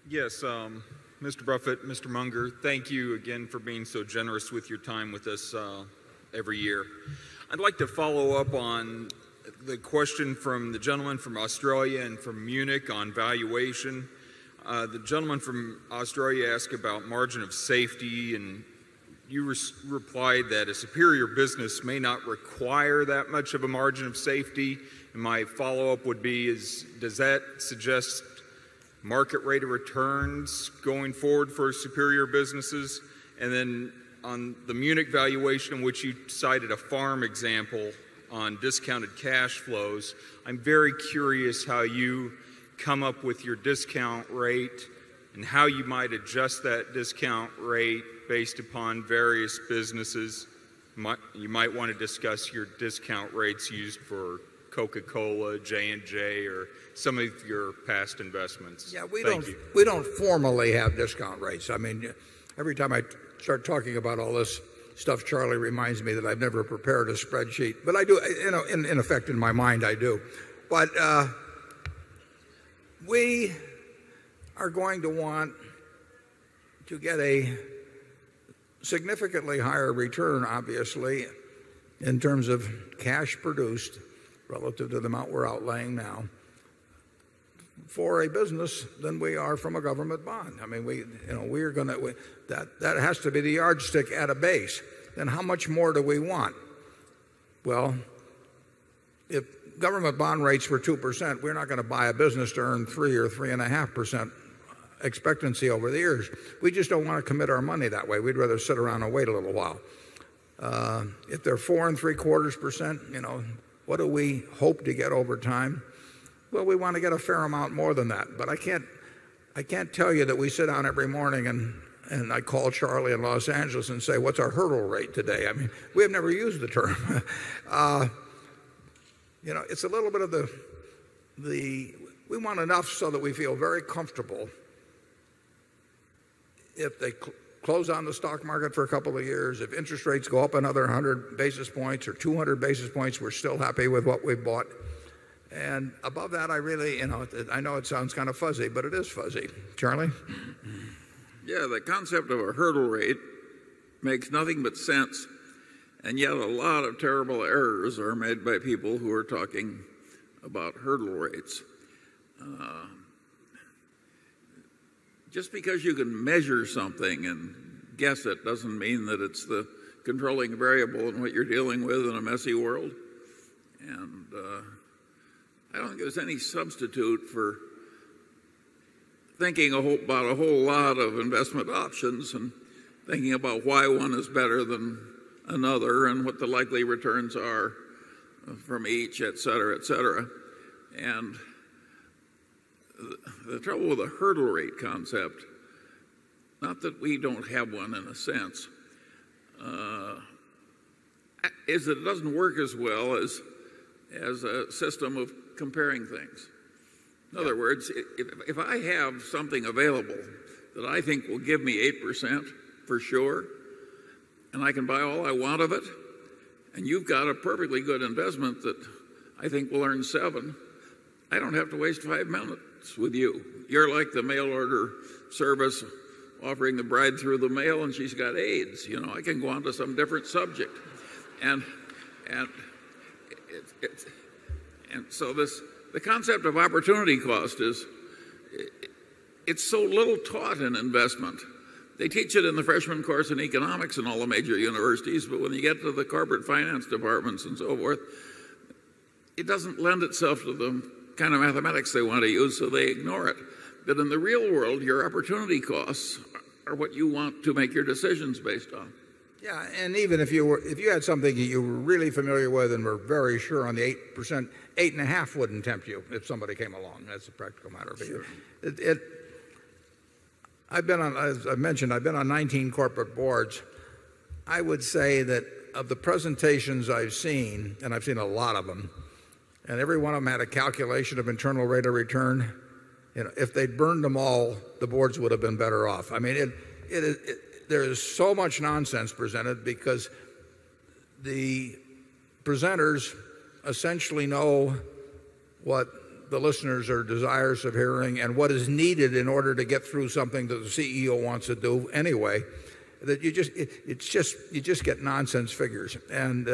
Yes, Mr. Buffett, Mr. Munger, thank you again for being so generous with your time with us every year. I'd like to follow up on the question from the gentleman from Australia and from Munich on valuation. The gentleman from Australia asked about margin of safety, and you replied that a superior business may not require that much of a margin of safety. And my follow-up would be, does that suggest market rate of returns going forward for superior businesses? And then on the Munich valuation, in which you cited a farm example on discounted cash flows, I'm very curious how you come up with your discount rate and how you might adjust that discount rate based upon various businesses. You might want to discuss your discount rates used for Coca-Cola, J&J, or some of your past investments. Yeah, we don't formally have discount rates. I mean, every time I start talking about all this stuff, Charlie reminds me that I've never prepared a spreadsheet. But I do, in effect, in my mind, I do. But we are going to want to get a significantly higher return, obviously, in terms of cash produced relative to the amount we're outlaying now for a business than we are from a government bond. I mean, we're going to, that has to be the yardstick at a base. Then how much more do we want? Well, if government bond rates were 2%, we're not going to buy a business to earn 3 or 3.5% expectancy over the years. We just don't want to commit our money that way. We'd rather sit around and wait a little while. If they're 4.75%, what do we hope to get over time? Well, we want to get a fair amount more than that. But I can't tell you that we sit down every morning and I call Charlie in Los Angeles and say, what's our hurdle rate today? I mean, we have never used the term. It's a little bit of we want enough so that we feel very comfortable if they close on the stock market for a couple of years, if interest rates go up another 100 basis points or 200 basis points, we're still happy with what we bought. And above that, I really, I know it sounds kind of fuzzy, but it is fuzzy. Charlie? Yeah, the concept of a hurdle rate makes nothing but sense, and yet a lot of terrible errors are made by people who are talking about hurdle rates. Just because you can measure something and guess it doesn't mean that it's the controlling variable in what you're dealing with in a messy world. And I don't think there's any substitute for thinking about a whole lot of investment options and thinking about why one is better than another and what the likely returns are from each, et cetera, et cetera. And the trouble with the hurdle rate concept, not that we don't have one in a sense, is that it doesn't work as well as a system of comparing things. In other words, if I have something available that I think will give me 8% for sure, and I can buy all I want of it, and you've got a perfectly good investment that I think will earn 7, I don't have to waste 5 minutes with you. You're like the mail order service offering the bride through the mail and she's got AIDS. I can go on to some different subject. And so the concept of opportunity cost it's so little taught in investment. They teach it in the freshman course in economics in all the major universities, but when you get to the corporate finance departments and so forth, it doesn't lend itself to the kind of mathematics they want to use, so they ignore it. But in the real world, your opportunity costs are what you want to make your decisions based on. Yeah, and even if you had something that you were really familiar with and were very sure on the 8%, 8.5 wouldn't tempt you if somebody came along. That's a practical matter. Sure. I've been on, as I mentioned, I've been on 19 corporate boards. I would say that of the presentations I've seen, and I've seen a lot of them, and every one of them had a calculation of internal rate of return. If they'd burned them all, the boards would have been better off. I mean, there is so much nonsense presented because the presenters essentially know what the listeners are desirous of hearing and what is needed in order to get through something that the CEO wants to do anyway, that you just get nonsense figures. And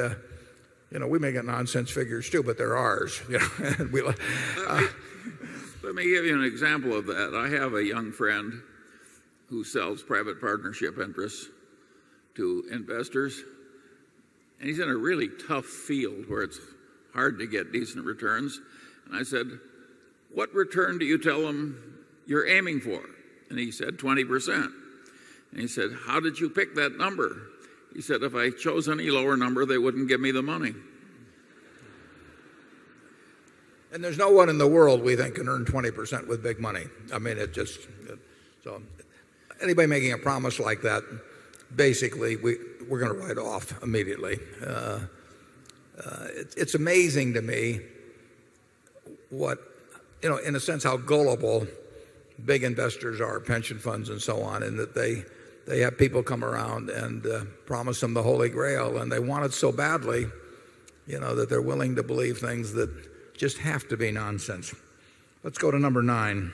we may get nonsense figures too, but they're ours. And let me give you an example of that. I have a young friend who sells private partnership interests to investors, and he's in a really tough field where it's hard to get decent returns. And I said, "What return do you tell them you're aiming for?" And he said, 20%. And he said, "How did you pick that number?" He said, "If I chose any lower number, they wouldn't give me the money." And there's no one in the world we think can earn 20% with big money. I mean, so anybody making a promise like that, basically, we're going to write off immediately. It's amazing to me what, in a sense, how gullible big investors are, pension funds and so on, and that they have people come around and promise them the Holy Grail, and they want it so badly, that they're willing to believe things that just have to be nonsense. Let's go to number 9.